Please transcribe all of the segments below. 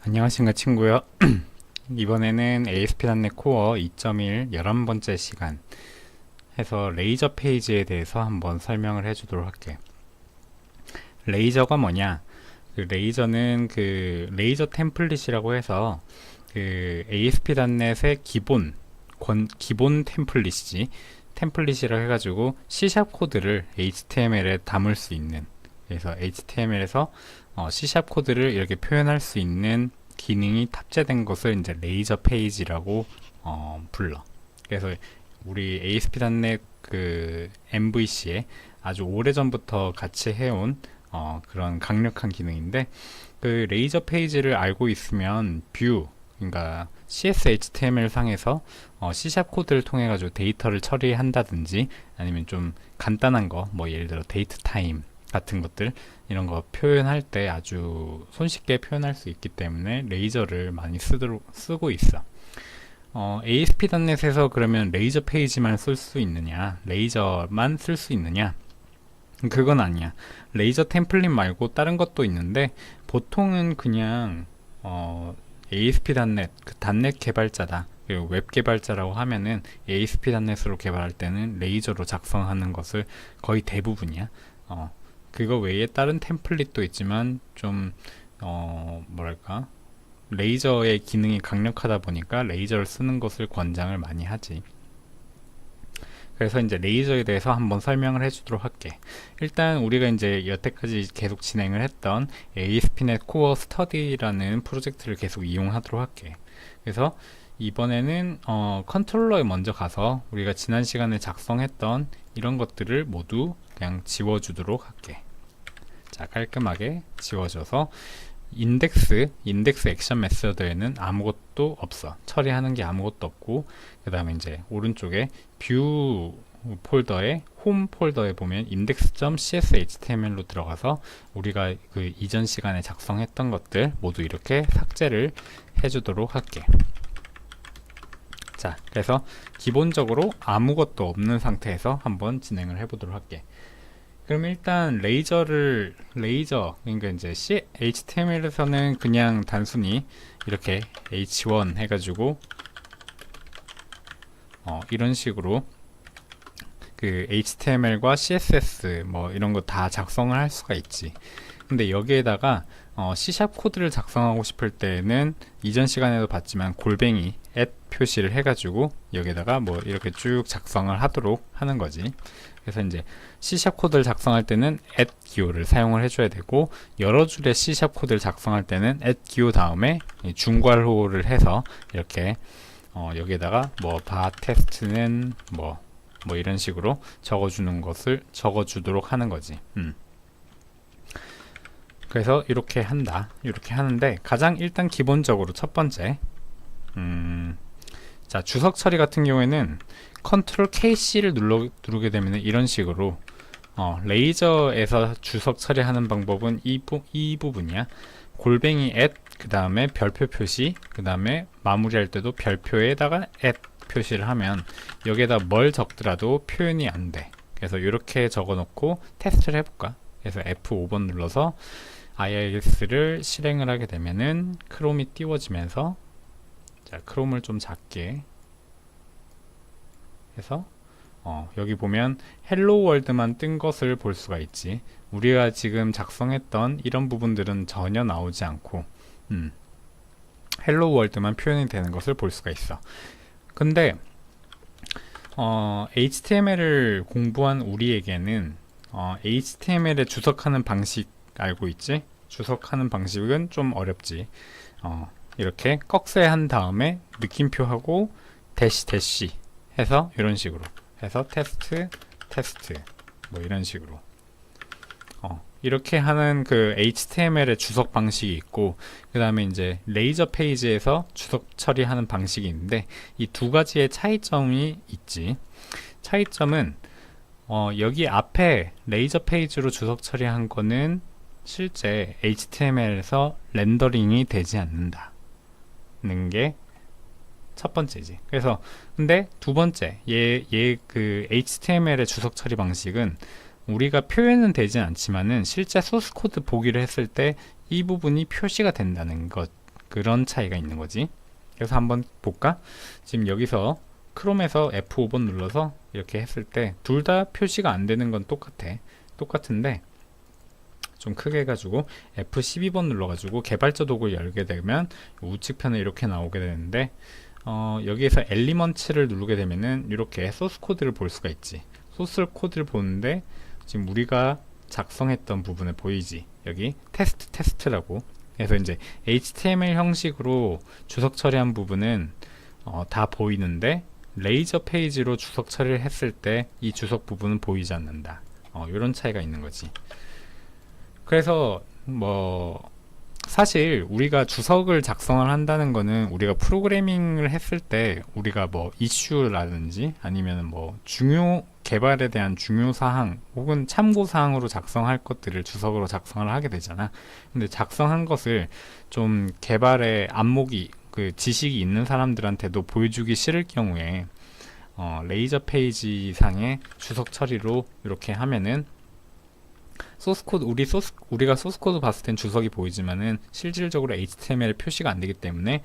안녕하신가 친구요. 이번에는 ASP.NET Core 2.1 11번째 시간 해서 레이저 페이지에 대해서 한번 설명을 해주도록 할게. 레이저가 뭐냐? 그 레이저는 그 레이저 템플릿이라고 해서 그 ASP.NET의 기본 템플릿이지. 템플릿이라고 해가지고 C# 코드를 HTML에 담을 수 있는, 그래서 HTML에서 C# 코드를 이렇게 표현할 수 있는 기능이 탑재된 것을 이제 레이저 페이지라고 불러. 그래서 우리 ASP.NET 그 MVC에 아주 오래전부터 같이 해온 그런 강력한 기능인데, 그 레이저 페이지를 알고 있으면 뷰, 그러니까 CSHTML 상에서 C# 코드를 통해 가지고 데이터를 처리한다든지, 아니면 좀 간단한 거, 뭐 예를 들어 데이트 타임 같은 것들, 이런 거 표현할 때 아주 손쉽게 표현할 수 있기 때문에 레이저를 많이 쓰고 있어. ASP.NET에서 그러면 레이저 페이지만 쓸 수 있느냐, 레이저만 쓸 수 있느냐? 그건 아니야. 레이저 템플릿 말고 다른 것도 있는데, 보통은 그냥 ASP.NET 그 .NET 개발자다, 그리고 웹 개발자라고 하면은 ASP.NET으로 개발할 때는 레이저로 작성하는 것을 거의 대부분이야. 그거 외에 다른 템플릿도 있지만 좀 뭐랄까, 레이저의 기능이 강력하다 보니까 레이저를 쓰는 것을 권장을 많이 하지. 그래서 이제 레이저에 대해서 한번 설명을 해주도록 할게. 일단 우리가 이제 여태까지 계속 진행을 했던 ASP.NET Core Study라는 프로젝트를 계속 이용하도록 할게. 그래서 이번에는 컨트롤러에 먼저 가서 우리가 지난 시간에 작성했던 이런 것들을 모두 그냥 지워주도록 할게. 자, 깔끔하게 지워져서 인덱스 액션 메서드에는 아무것도 없어. 처리하는 게 아무것도 없고, 그 다음에 이제 오른쪽에 뷰 폴더에 홈 폴더에 보면 index.cshtml로 들어가서 우리가 그 이전 시간에 작성했던 것들 모두 이렇게 삭제를 해주도록 할게. 자, 그래서 기본적으로 아무것도 없는 상태에서 한번 진행을 해보도록 할게. 그럼 일단 레이저, 그러니까 이제 HTML에서는 그냥 단순히 이렇게 H1 해가지고 이런 식으로 그 HTML과 CSS 뭐 이런 거 다 작성을 할 수가 있지. 근데 여기에다가 C# 코드를 작성하고 싶을 때는 이전 시간에도 봤지만 골뱅이 표시를 해가지고 여기에다가 뭐 이렇게 쭉 작성을 하도록 하는 거지. 그래서 이제 C# 코드를 작성할 때는 기호를 사용을 해줘야 되고, 여러 줄의 C# 코드를 작성할 때는 기호 다음에 중괄호를 해서 이렇게 여기에다가 뭐 바 테스트는 뭐 이런 식으로 적어주도록 하는 거지. 그래서 이렇게 하는데, 가장 일단 기본적으로 첫 번째, 자, 주석 처리 같은 경우에는 컨트롤 KC를 누르게 되면 이런 식으로 레이저에서 주석 처리하는 방법은 이 부분이야. 골뱅이 그 다음에 별표 표시, 그 다음에 마무리할 때도 별표에다가 표시를 하면 여기에다 뭘 적더라도 표현이 안 돼. 그래서 이렇게 적어 놓고 테스트를 해볼까? 그래서 F5번 눌러서 IIS를 실행을 하게 되면은 크롬이 띄워지면서, 자, 크롬을 좀 작게 해서 여기 보면 헬로 월드만 뜬 것을 볼 수가 있지. 우리가 지금 작성했던 이런 부분들은 전혀 나오지 않고 헬로 월드만 표현이 되는 것을 볼 수가 있어. 근데 HTML을 공부한 우리에게는 HTML에 주석하는 방식 알고 있지? 주석하는 방식은 좀 어렵지. 이렇게 꺽쇠한 다음에 느낌표하고 대시 해서 이런 식으로 해서 테스트 뭐 이런 식으로 이렇게 하는 그 HTML의 주석 방식이 있고, 그 다음에 이제 레이저 페이지에서 주석 처리하는 방식이 있는데, 이 두 가지의 차이점이 있지. 차이점은 여기 앞에 레이저 페이지로 주석 처리한 거는 실제 HTML에서 렌더링이 되지 않는다는 게 첫 번째지. 그래서 근데 두 번째, 그 HTML의 주석 처리 방식은 우리가 표현은 되진 않지만은 실제 소스 코드 보기를 했을 때 이 부분이 표시가 된다는 것, 그런 차이가 있는 거지. 그래서 한번 볼까? 지금 여기서 크롬에서 F5번 눌러서 이렇게 했을 때 둘 다 표시가 안 되는 건 똑같은데 좀 크게 해가지고 F12번 눌러가지고 개발자 도구를 열게 되면 우측편에 이렇게 나오게 되는데 여기에서 엘리먼츠를 누르게 되면은 이렇게 소스 코드를 볼 수가 있지. 소스 코드를 보는데 지금 우리가 작성했던 부분에 보이지. 여기 테스트라고. 그래서 이제 HTML 형식으로 주석 처리한 부분은 다 보이는데 레이저 페이지로 주석 처리를 했을 때 이 주석 부분은 보이지 않는다. 이런 차이가 있는 거지. 그래서 뭐 사실 우리가 주석을 작성을 한다는 거는 우리가 프로그래밍을 했을 때 우리가 뭐 이슈라든지 아니면 뭐 개발에 대한 중요 사항 혹은 참고 사항으로 작성할 것들을 주석으로 작성을 하게 되잖아. 근데 작성한 것을 좀 개발의 안목이 그 지식이 있는 사람들한테도 보여주기 싫을 경우에 레이저 페이지 상의 주석 처리로 이렇게 하면은 소스 코드 우리가 소스 코드 봤을 땐 주석이 보이지만은 실질적으로 HTML 표시가 안 되기 때문에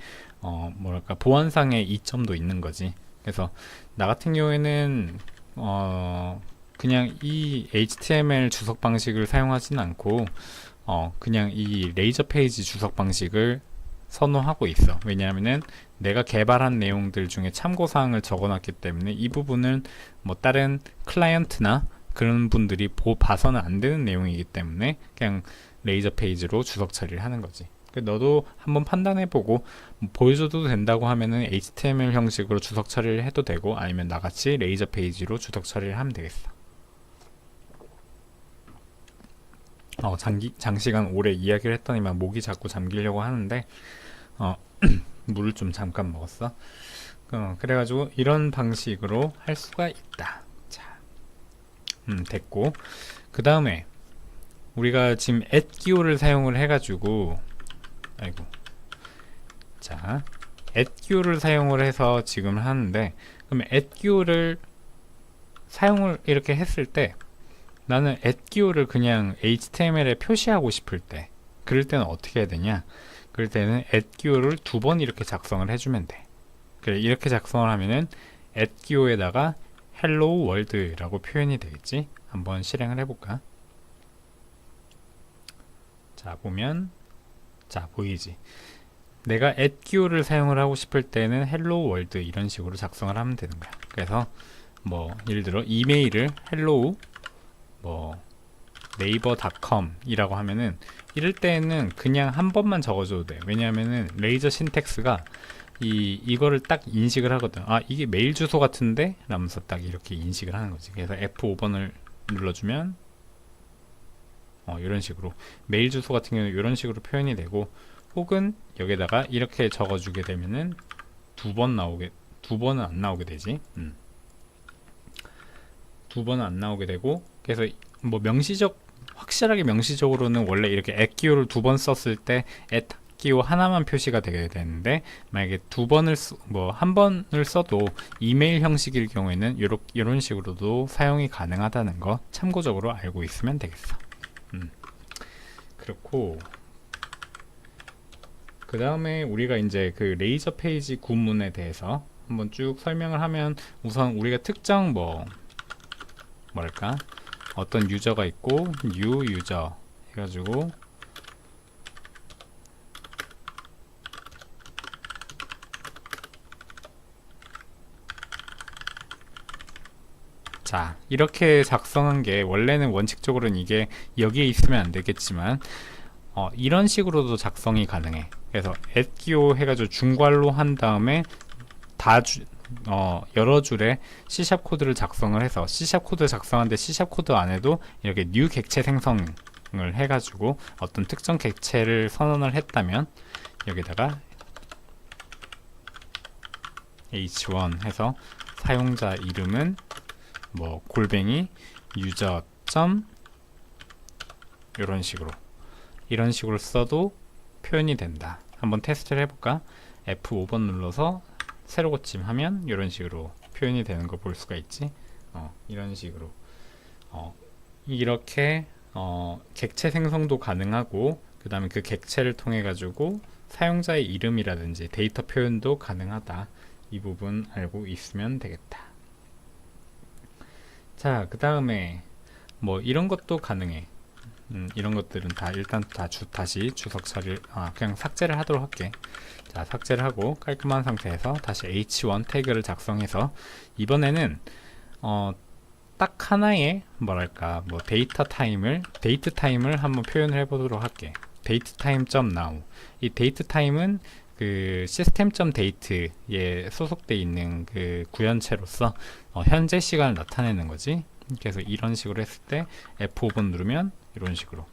뭐랄까 보안상의 이점도 있는 거지. 그래서 나 같은 경우에는 그냥 이 HTML 주석 방식을 사용하진 않고 그냥 이 레이저 페이지 주석 방식을 선호하고 있어. 왜냐하면은 내가 개발한 내용들 중에 참고사항을 적어놨기 때문에 이 부분은 뭐 다른 클라이언트나 그런 분들이 봐서는 안 되는 내용이기 때문에 그냥 레이저 페이지로 주석 처리를 하는 거지. 너도 한번 판단해보고 보여줘도 된다고 하면은 HTML 형식으로 주석 처리를 해도 되고 아니면 나같이 레이저 페이지로 주석 처리를 하면 되겠어. 장시간 오래 이야기를 했더니만 목이 자꾸 잠기려고 하는데 물을 좀 잠깐 먹었어. 그래가지고 이런 방식으로 할 수가 있다. 됐고 그 다음에 우리가 지금 @기호를 사용을 해가지고 @기호를 사용을 해서 지금 하는데 그러면 @기호를 사용을 이렇게 했을 때 나는 @기호를 그냥 HTML에 표시하고 싶을 때 그럴 때는 어떻게 해야 되냐. 그럴 때는 @기호를 2번 이렇게 작성을 해주면 돼. 그래, 이렇게 작성을 하면은 @기호에다가 헬로우 월드라고 표현이 되겠지. 한번 실행을 해볼까. 자 보면 보이지. 내가 @기호를 사용을 하고 싶을 때는 헬로우 월드 이런 식으로 작성을 하면 되는 거야. 그래서 뭐 예를 들어 이메일을 헬로우 뭐 네이버.com 이라고 하면은 이럴 때는 그냥 한 번만 적어줘도 돼. 왜냐하면은 레이저 신텍스가 이거를 딱 인식을 하거든. 이게 메일 주소 같은데? 라면서 딱 이렇게 인식을 하는 거지. 그래서 F5번을 눌러주면 이런 식으로 메일 주소 같은 경우는 이런 식으로 표현이 되고 혹은 여기다가 이렇게 적어주게 되면은 두 번은 안 나오게 되지. 두 번은 안 나오게 되고 그래서 뭐 확실하게 명시적으로는 원래 이렇게 @기호를 2번 썼을 때 @기호 하나만 표시가 되게 되는데 만약에 한 번을 써도 이메일 형식일 경우에는 이런 식으로도 사용이 가능하다는 거 참고적으로 알고 있으면 되겠어. 그렇고 그 다음에 우리가 이제 그 레이저 페이지 구문에 대해서 한번 쭉 설명을 하면 우선 우리가 특정 뭐랄까 어떤 유저가 있고 new 유저 해가지고 자 이렇게 작성한 게 원래는 원칙적으로는 이게 여기에 있으면 안 되겠지만 이런 식으로도 작성이 가능해. 그래서 @기호 해가지고 중괄로 한 다음에 여러 줄의 C샵 코드를 작성을 해서 C샵 코드 작성하는데 C샵 코드 안에도 이렇게 new 객체 생성을 해가지고 어떤 특정 객체를 선언을 했다면 여기다가 h1 해서 사용자 이름은 뭐 골뱅이 유저 점 이런 식으로 써도 표현이 된다. 한번 테스트를 해볼까? F5번 눌러서 새로 고침하면 이런 식으로 표현이 되는 거 볼 수가 있지. 이런 식으로 이렇게 객체 생성도 가능하고 그 다음에 그 객체를 통해 가지고 사용자의 이름이라든지 데이터 표현도 가능하다. 이 부분 알고 있으면 되겠다. 자, 그 다음에 뭐 이런 것도 가능해. 이런 것들은 다 일단 다시 주석 처리를 그냥 삭제를 하도록 할게. 자, 삭제를 하고 깔끔한 상태에서 다시 h1 태그를 작성해서 이번에는 딱 하나의 뭐랄까 뭐 데이트 타임을 한번 표현을 해보도록 할게. datetime.now. 이 datetime 그 system.date에 소속되어 있는 그 구현체로서 현재 시간을 나타내는 거지. 그래서 이런 식으로 했을 때 F5번 누르면 이런 식으로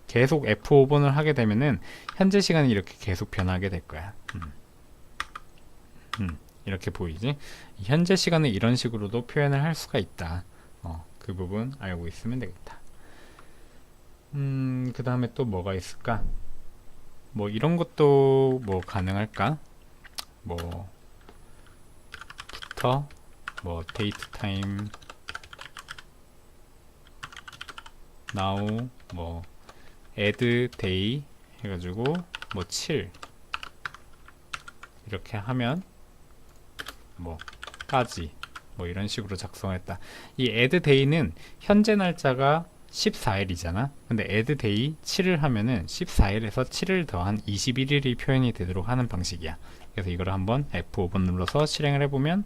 계속 F5번을 하게 되면은 현재 시간이 이렇게 계속 변하게 될 거야. 이렇게 보이지? 현재 시간을 이런 식으로도 표현을 할 수가 있다. 그 부분 알고 있으면 되겠다. 그 다음에 또 뭐가 있을까? 뭐 이런 것도 뭐 가능할까? 뭐 부터 뭐 데이트 타임 now 뭐 add day 해가지고 뭐 7 이렇게 하면 뭐 까지 뭐 이런 식으로 작성했다. 이 add day는 현재 날짜가 14일이잖아. 근데 add day 7을 하면은 14일에서 7을 더한 21일이 표현이 되도록 하는 방식이야. 그래서 이걸 한번 F5번 눌러서 실행을 해보면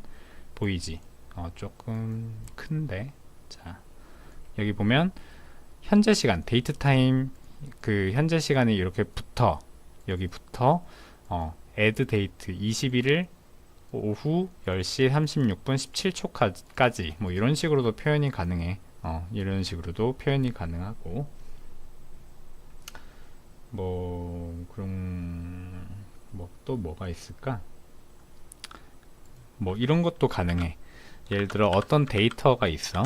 보이지? 조금 큰데. 자, 여기 보면 현재 시간, 데이트 타임 그 현재 시간이 이렇게 여기부터 add date 21일 오후 10시 36분 17초까지 뭐 이런 식으로도 표현이 가능해. 이런 식으로도 표현이 가능하고 뭐 그럼 뭐 또 뭐가 있을까? 뭐 이런 것도 가능해. 예를 들어 어떤 데이터가 있어.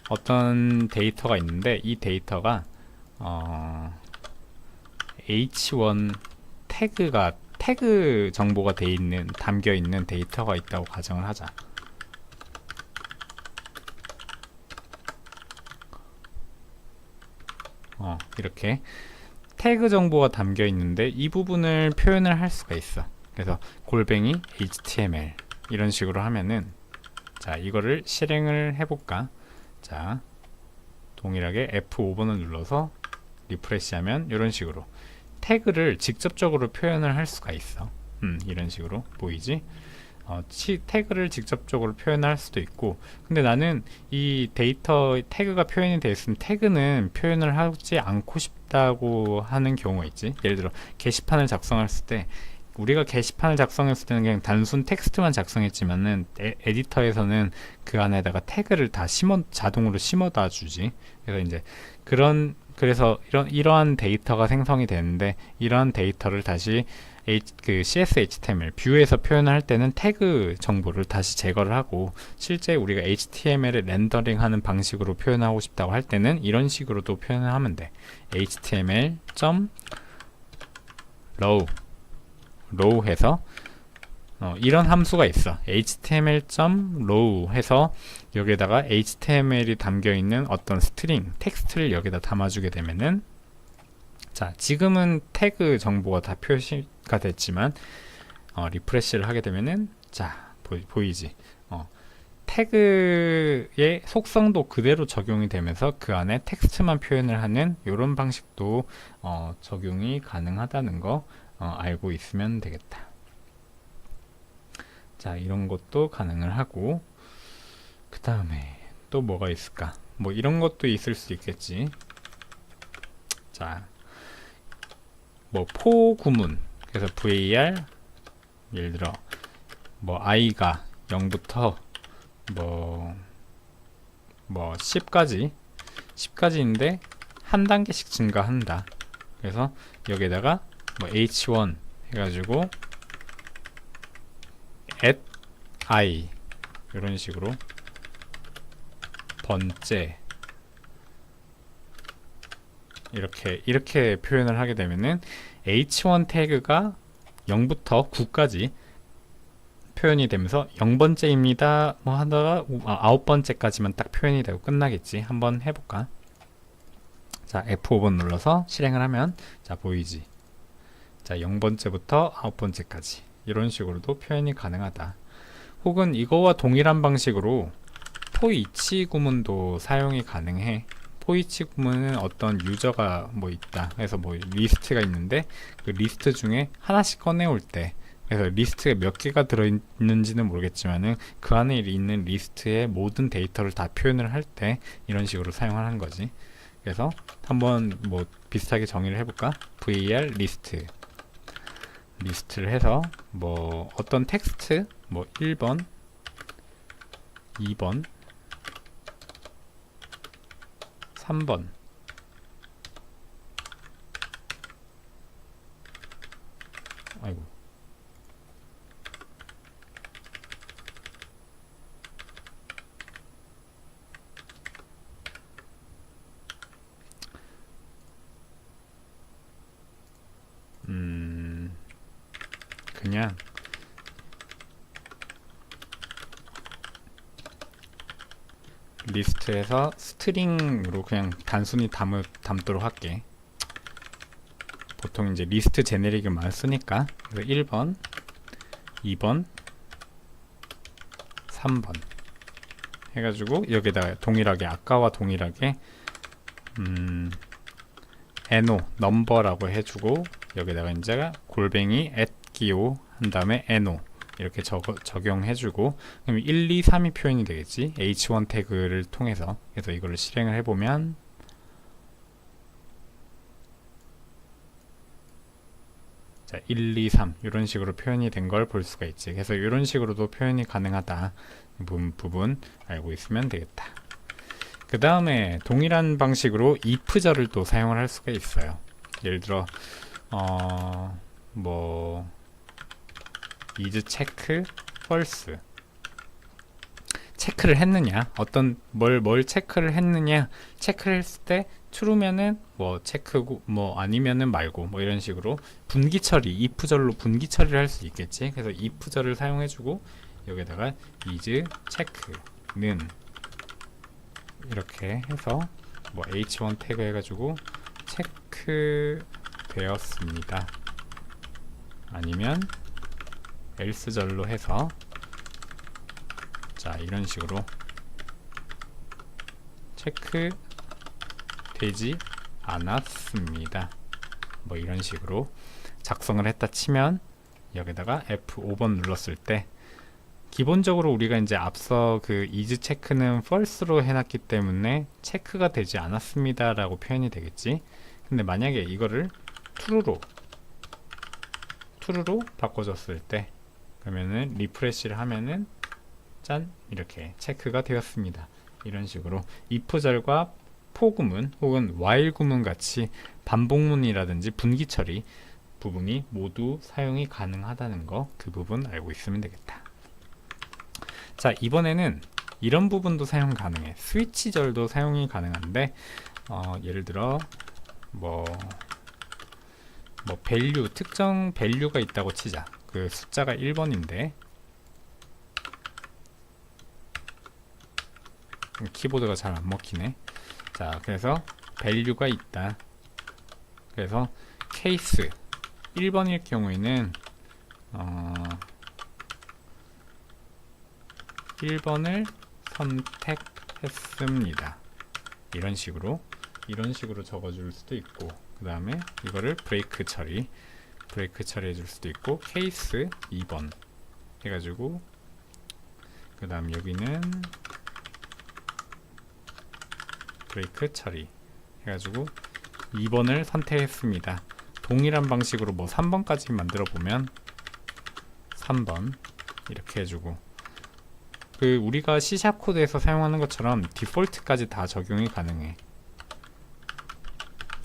어떤 데이터가 있는데 이 데이터가 H1 태그 정보가 담겨 있는 데이터가 있다고 가정을 하자. 이렇게 태그 정보가 담겨 있는데 이 부분을 표현을 할 수가 있어. 그래서 골뱅이 HTML 이런 식으로 하면은 자, 이거를 실행을 해볼까? 자, 동일하게 F5번을 눌러서 리프레시하면 이런 식으로 태그를 직접적으로 표현을 할 수가 있어. 이런 식으로 보이지? 태그를 직접적으로 표현할 수도 있고, 근데 나는 이 데이터 태그가 표현이 되어 있으면 태그는 표현을 하지 않고 싶다고 하는 경우가 있지. 예를 들어 게시판을 작성했을 때 우리가 게시판을 작성했을 때는 그냥 단순 텍스트만 작성했지만은 에디터에서는 그 안에다가 태그를 다 자동으로 심어다 주지. 그래서 이제 그래서 이러한 데이터가 생성이 되는데 이러한 데이터를 다시 그 CS/HTML 뷰에서 표현을 할 때는 태그 정보를 다시 제거를 하고 실제 우리가 HTML을 렌더링하는 방식으로 표현하고 싶다고 할 때는 이런 식으로도 표현을 하면 돼. html.row 해서 이런 함수가 있어. html.row 해서 여기에다가 HTML이 담겨있는 어떤 스트링, 텍스트를 여기다 담아주게 되면은 자, 지금은 태그 정보가 다 표시가 됐지만 리프레시를 하게 되면은 자, 보이지? 태그의 속성도 그대로 적용이 되면서 그 안에 텍스트만 표현을 하는 이런 방식도 적용이 가능하다는 거 알고 있으면 되겠다. 자, 이런 것도 가능을 하고 그 다음에 또 뭐가 있을까? 뭐 이런 것도 있을 수 있겠지. 자, 뭐 포구문, 그래서 var 예를 들어 뭐 i가 0부터 뭐 10까지인데 한 단계씩 증가한다. 그래서 여기에다가 뭐 h1 해가지고 at i 이런 식으로 번째 이렇게 표현을 하게 되면은 h1 태그가 0부터 9까지 표현이 되면서 0번째입니다 뭐 하다가 9번째까지만 딱 표현이 되고 끝나겠지. 한번 해볼까? 자, F5번 눌러서 실행을 하면 자, 보이지? 자, 0번째부터 9번째까지 이런 식으로도 표현이 가능하다. 혹은 이거와 동일한 방식으로 포이치 구문도 사용이 가능해. 포이치 구문은 어떤 유저가 뭐 있다. 그래서 뭐 리스트가 있는데 그 리스트 중에 하나씩 꺼내올 때, 그래서 리스트가 몇 개가 들어있는지는 모르겠지만은 그 안에 있는 리스트의 모든 데이터를 다 표현을 할 때 이런 식으로 사용하는 거지. 그래서 한번 뭐 비슷하게 정의를 해볼까? var 리스트를 해서 뭐 어떤 텍스트 뭐 1번 2번 3번 아이고 그냥 리스트에서 스트링으로 그냥 단순히 담도록 할게. 보통 이제 리스트 제네릭을 많이 쓰니까. 그래서 1번 2번 3번 해가지고 여기다가 동일하게 아까와 동일하게 no 넘버라고 해주고 여기다가 이제 골뱅이 @기호 한 다음에 no 이렇게 적용해주고 그럼 1, 2, 3이 표현이 되겠지. h1 태그를 통해서. 그래서 이거를 실행을 해보면 자 1, 2, 3 이런 식으로 표현이 된 걸 볼 수가 있지. 그래서 이런 식으로도 표현이 가능하다 부분 알고 있으면 되겠다. 그 다음에 동일한 방식으로 if절을 또 사용을 할 수가 있어요. 예를 들어 뭐 is check false 체크를 했느냐 어떤 뭘 체크를 했느냐 체크를 했을 때 true면은 뭐 체크고 뭐 아니면은 말고 뭐 이런 식으로 분기 처리 if절로 분기 처리를 할 수 있겠지. 그래서 if절을 사용해주고 여기다가 is check는 이렇게 해서 뭐 h1 태그 해가지고 체크 되었습니다 아니면 else절로 해서 자 이런 식으로 체크 되지 않았습니다 뭐 이런 식으로 작성을 했다 치면 여기다가 F5번 눌렀을 때 기본적으로 우리가 이제 앞서 그 is 체크는 false로 해놨기 때문에 체크가 되지 않았습니다 라고 표현이 되겠지. 근데 만약에 이거를 true로 바꿔줬을 때 그러면은 리프레시를 하면은 짠 이렇게 체크가 되었습니다. 이런 식으로 if절과 for 구문 혹은 while 구문 같이 반복문이라든지 분기 처리 부분이 모두 사용이 가능하다는 거 그 부분 알고 있으면 되겠다. 자 이번에는 이런 부분도 사용 가능해. 스위치절도 사용이 가능한데 예를 들어 뭐 value 특정 value가 있다고 치자. 그 숫자가 1번인데 키보드가 잘 안 먹히네. 자 그래서 value가 있다. 그래서 케이스 1번일 경우에는 1번을 선택했습니다. 이런 식으로 적어줄 수도 있고 그 다음에 이거를 브레이크 처리 해줄 수도 있고 케이스 2번 해가지고 그 다음 여기는 브레이크 처리 해가지고 2번을 선택했습니다. 동일한 방식으로 뭐 3번까지 만들어 보면 3번 이렇게 해주고 그 우리가 C# 코드에서 사용하는 것처럼 디폴트까지 다 적용이 가능해.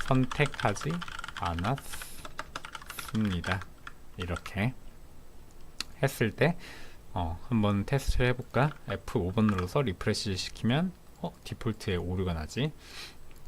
선택하지 않았습니다. 이렇게 했을 때 한번 테스트를 해볼까? F5번 눌러서 리프레시 시키면 디폴트에 오류가 나지.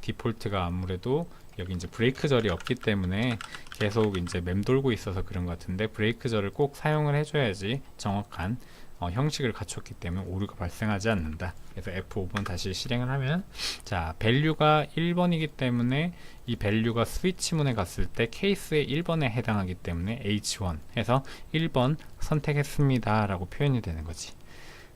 디폴트가 아무래도 여기 이제 브레이크 절이 없기 때문에 계속 이제 맴돌고 있어서 그런 것 같은데 브레이크 절을 꼭 사용을 해줘야지 정확한 형식을 갖췄기 때문에 오류가 발생하지 않는다. 그래서 F5번 다시 실행을 하면, 자, 밸류가 1번이기 때문에 이 밸류가 스위치문에 갔을 때 케이스의 1번에 해당하기 때문에 H1 해서 1번 선택했습니다 라고 표현이 되는 거지.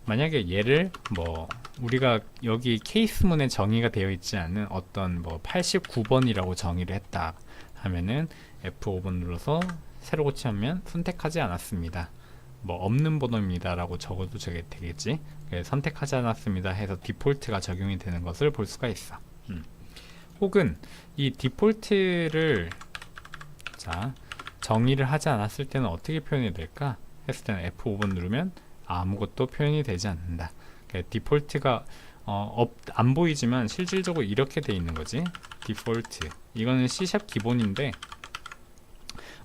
만약에 얘를 뭐 우리가 여기 케이스문에 정의가 되어 있지 않은 어떤 뭐 89번이라고 정의를 했다 하면은 F5번 눌러서 새로 고치면 선택하지 않았습니다, 뭐 없는 번호입니다 라고 적어도 되겠지. 선택하지 않았습니다 해서 디폴트가 적용이 되는 것을 볼 수가 있어. 혹은 이 디폴트를 자 정의를 하지 않았을 때는 어떻게 표현이 될까 했을 때는 F5번 누르면 아무것도 표현이 되지 않는다. 디폴트가 안 보이지만 실질적으로 이렇게 돼 있는 거지. 디폴트 이거는 C# 기본인데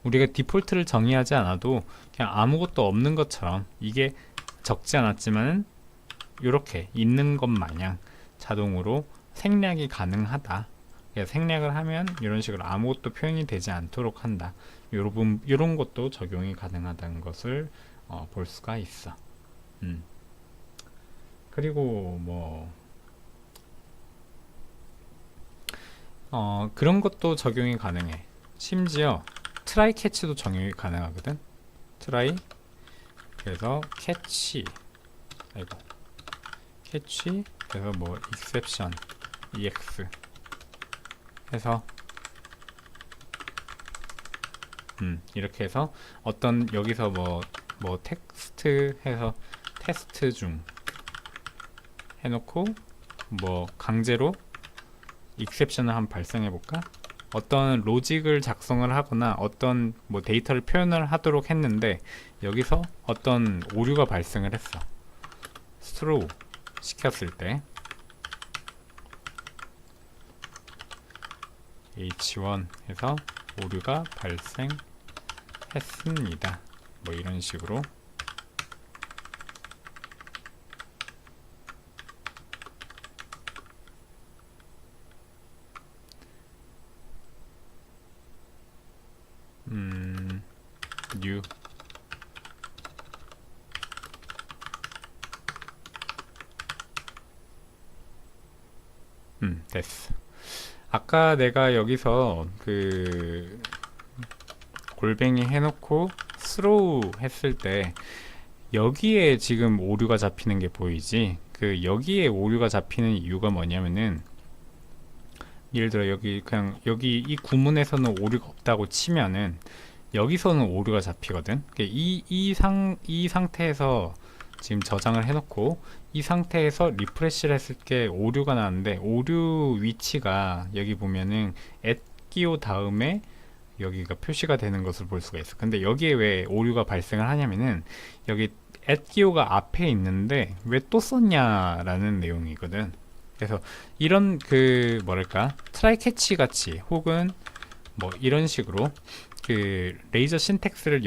우리가 디폴트를 정의하지 않아도 그냥 아무것도 없는 것처럼 이게 적지 않았지만 이렇게 있는 것 마냥 자동으로 생략이 가능하다. 생략을 하면 이런 식으로 아무것도 표현이 되지 않도록 한다. 요런 것도 적용이 가능하다는 것을 볼 수가 있어. 그리고 뭐 그런 것도 적용이 가능해. 심지어 트라이 캐치도 적용이 가능하거든. 트라이 그래서 캐치 캐치 그래서 뭐 exception ex 해서 이렇게 해서 어떤 여기서 뭐 텍스트 해서 테스트 중 해놓고 뭐 강제로 exception을 한번 발생해 볼까? 어떤 로직을 작성을 하거나 어떤 뭐 데이터를 표현을 하도록 했는데 여기서 어떤 오류가 발생을 했어. throw 시켰을 때 h1 해서 오류가 발생했습니다. 뭐 이런 식으로 new 됐어. 아까 내가 여기서 그 골뱅이 해놓고 throw 했을 때 여기에 지금 오류가 잡히는 게 보이지. 그 여기에 오류가 잡히는 이유가 뭐냐면은 예를 들어 여기 그냥 여기 이 구문에서는 오류가 없다고 치면은 여기서는 오류가 잡히거든. 이 상태에서 지금 저장을 해놓고 이 상태에서 리프레시를 했을 때 오류가 나는데 오류 위치가 여기 보면은 @기호 다음에 여기가 표시가 되는 것을 볼 수가 있어. 근데 여기에 왜 오류가 발생을 하냐면은 여기 @기호가 앞에 있는데 왜 또 썼냐라는 내용이거든. 그래서 이런 그 뭐랄까 트라이 캐치 같이 혹은 뭐 이런 식으로 그 레이저 신텍스를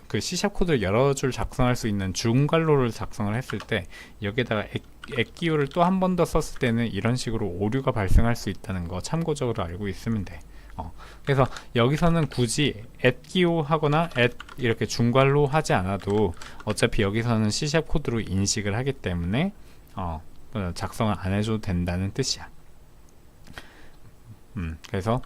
그 C# 코드를 여러 줄 작성할 수 있는 중괄호를 작성을 했을 때 여기에다가 @기호를 또 한 번 더 썼을 때는 이런 식으로 오류가 발생할 수 있다는 거 참고적으로 알고 있으면 돼. 그래서 여기서는 굳이 @기호 하거나 이렇게 중괄호 하지 않아도 어차피 여기서는 C# 코드로 인식을 하기 때문에 작성을 안 해줘도 된다는 뜻이야. 그래서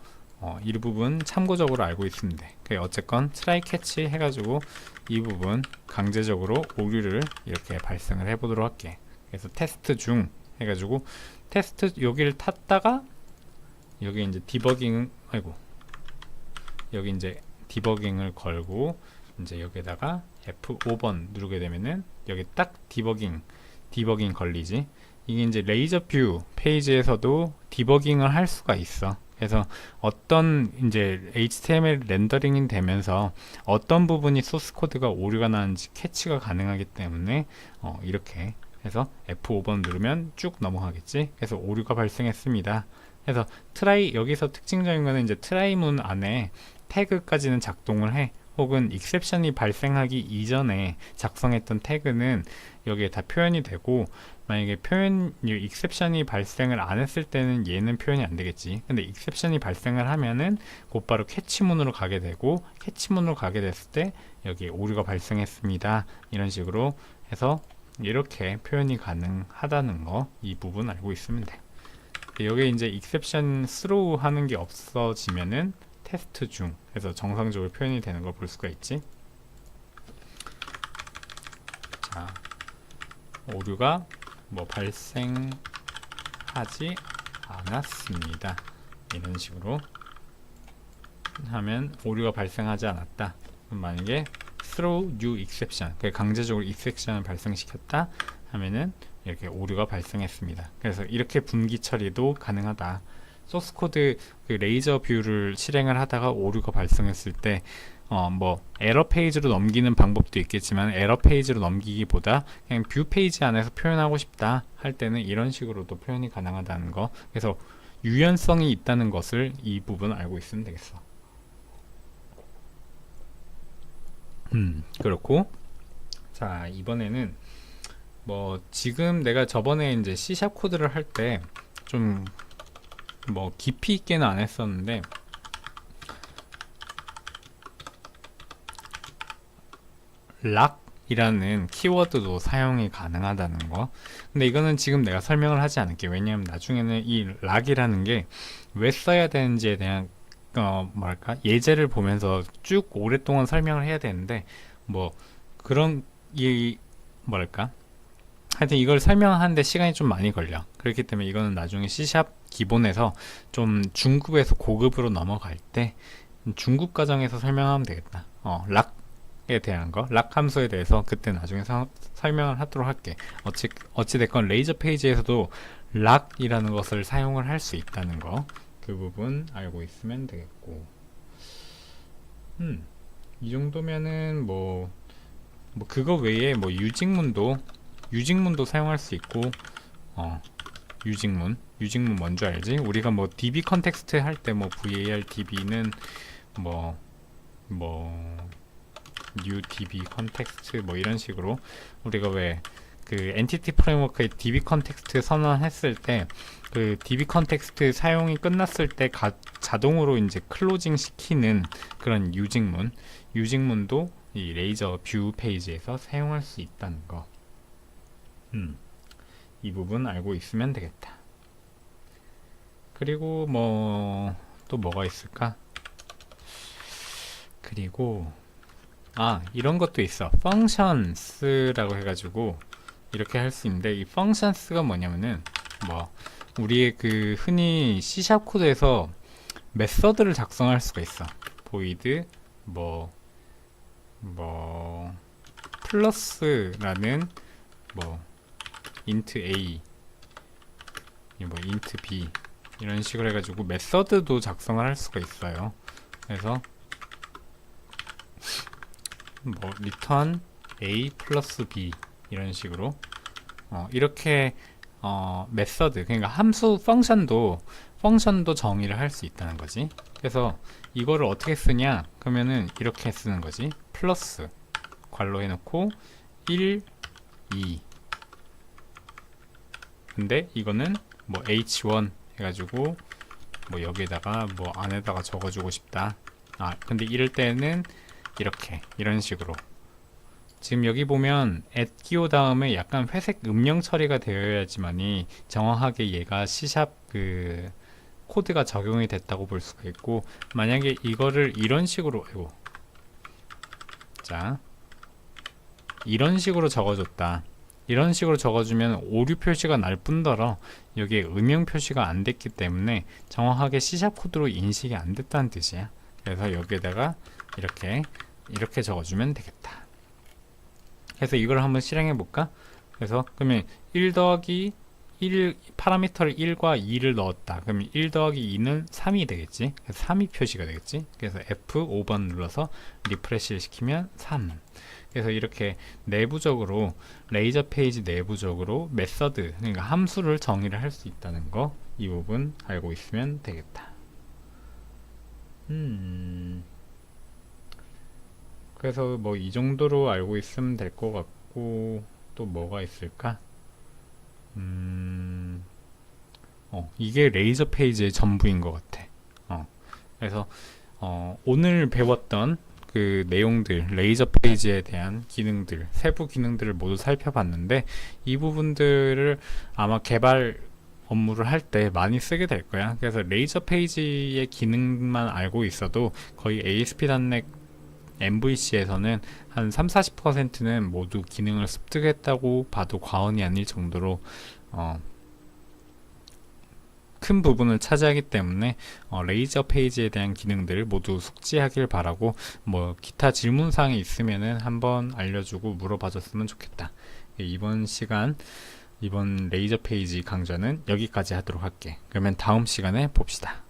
이 부분 참고적으로 알고 있으면 돼. 어쨌건 트라이 캐치 해가지고 이 부분 강제적으로 오류를 이렇게 발생을 해보도록 할게. 그래서 테스트 중 해가지고 테스트 여기를 탔다가 여기 이제 디버깅 여기 이제 디버깅을 걸고 이제 여기다가 F5번 누르게 되면은 여기 딱 디버깅 걸리지. 이게 이제 레이저 뷰 페이지에서도 디버깅을 할 수가 있어. 그래서 어떤 이제 HTML 렌더링이 되면서 어떤 부분이 소스 코드가 오류가 나는지 캐치가 가능하기 때문에 이렇게 해서 F5번 누르면 쭉 넘어가겠지. 그래서 오류가 발생했습니다. 그래서 트라이 여기서 특징적인 거는 이제 트라이 문 안에 태그까지는 작동을 해. 혹은 익셉션이 발생하기 이전에 작성했던 태그는 여기에 다 표현이 되고 만약에 익셉션이 발생을 안 했을 때는 얘는 표현이 안 되겠지. 근데 익셉션이 발생을 하면은 곧바로 캐치문으로 가게 되고 캐치문으로 가게 됐을 때 여기 오류가 발생했습니다. 이런 식으로 해서 이렇게 표현이 가능하다는 거, 이 부분 알고 있으면 돼. 여기 이제 exception throw 하는 게 없어지면은 테스트 중 해서 정상적으로 표현이 되는 걸 볼 수가 있지. 자, 오류가 뭐 발생하지 않았습니다. 이런 식으로 하면 오류가 발생하지 않았다. 그럼 만약에 throw new exception, 강제적으로 exception을 발생시켰다 하면은 이렇게 오류가 발생했습니다. 그래서 이렇게 분기 처리도 가능하다. 소스 코드 그 레이저 뷰를 실행을 하다가 오류가 발생했을 때 뭐 에러 페이지로 넘기는 방법도 있겠지만 에러 페이지로 넘기기보다 그냥 뷰 페이지 안에서 표현하고 싶다 할 때는 이런 식으로도 표현이 가능하다는 거. 그래서 유연성이 있다는 것을 이 부분 알고 있으면 되겠어. 그렇고, 자, 이번에는 뭐 지금 내가 저번에 이제 C# 코드를 할 때 좀 뭐 깊이 있게는 안 했었는데 락이라는 키워드도 사용이 가능하다는 거. 근데 이거는 지금 내가 설명을 하지 않을게. 왜냐하면 나중에는 이 락이라는 게 왜 써야 되는지에 대한 뭐랄까 예제를 보면서 쭉 오랫동안 설명을 해야 되는데 뭐 그런 이 뭐랄까 하여튼 이걸 설명하는데 시간이 좀 많이 걸려. 그렇기 때문에 이거는 나중에 C# 기본에서 좀 중급에서 고급으로 넘어갈 때 중급 과정에서 설명하면 되겠다. 락에 대한 거, 락 함수에 대해서 그때 나중에 설명을 하도록 할게. 어찌됐건 레이저 페이지에서도 락이라는 것을 사용을 할 수 있다는 거, 그 부분 알고 있으면 되겠고, 이 정도면은 뭐 그거 외에 뭐 유직문도 사용할 수 있고, 유직문 뭔지 알지? 우리가 뭐 DB 컨텍스트 할 때 뭐 var db는 뭐 new db 컨텍스트 뭐 이런 식으로 우리가 왜 그 엔티티 프레임워크에 DB 컨텍스트 선언했을 때 그 DB 컨텍스트 사용이 끝났을 때 자동으로 이제 클로징 시키는 그런 유직문도 이 레이저 뷰 페이지에서 사용할 수 있다는 거. 이 부분 알고 있으면 되겠다. 그리고 뭐 또 뭐가 있을까? 그리고 이런 것도 있어. functions라고 해가지고 이렇게 할 수 있는데, 이 functions가 뭐냐면은 뭐 우리의 그 흔히 C# 코드에서 메서드를 작성할 수가 있어. void 플러스라는 뭐 int a 뭐 int b 이런 식으로 해가지고 메서드도 작성을 할 수가 있어요. 그래서 뭐 return a 플러스 b 이런 식으로 이렇게 메서드, 그러니까 함수 펑션도 정의를 할 수 있다는 거지. 그래서 이거를 어떻게 쓰냐 그러면은 이렇게 쓰는 거지. 플러스 괄호 해놓고 1, 2. 근데 이거는 뭐 h1 해가지고 뭐 여기에다가 뭐 안에다가 적어주고 싶다. 근데 이럴 때는 이런 식으로. 지금 여기 보면 at 기호 다음에 약간 회색 음영 처리가 되어야지만이 정확하게 얘가 C# 그 코드가 적용이 됐다고 볼 수가 있고, 만약에 이거를 이런 식으로 이런 식으로 적어줬다. 이런 식으로 적어주면 오류 표시가 날 뿐더러 여기에 음영 표시가 안 됐기 때문에 정확하게 C# 코드로 인식이 안 됐다는 뜻이야. 그래서 여기에다가 이렇게 적어주면 되겠다. 그래서 이걸 한번 실행해 볼까? 그래서 그러면 1 더하기 1 파라미터를 1과 2를 넣었다. 그러면 1 더하기 2는 3이 되겠지. 그래서 3이 표시가 되겠지. 그래서 F5번 눌러서 리프레시를 시키면 3. 그래서 이렇게 내부적으로 레이저 페이지 내부적으로 메서드, 그러니까 함수를 정의를 할 수 있다는 거, 이 부분 알고 있으면 되겠다. 그래서 뭐 이 정도로 알고 있으면 될 것 같고, 또 뭐가 있을까? 이게 레이저 페이지의 전부인 것 같아. 그래서 오늘 배웠던 그 내용들, 레이저 페이지에 대한 기능들, 세부 기능들을 모두 살펴봤는데 이 부분들을 아마 개발 업무를 할 때 많이 쓰게 될 거야. 그래서 레이저 페이지의 기능만 알고 있어도 거의 ASP.NET MVC에서는 한 30-40%는 모두 기능을 습득했다고 봐도 과언이 아닐 정도로 큰 부분을 차지하기 때문에 레이저 페이지에 대한 기능들을 모두 숙지하길 바라고, 뭐 기타 질문사항이 있으면은 한번 알려주고 물어봐 줬으면 좋겠다. 이번 레이저 페이지 강좌는 여기까지 하도록 할게. 그러면 다음 시간에 봅시다.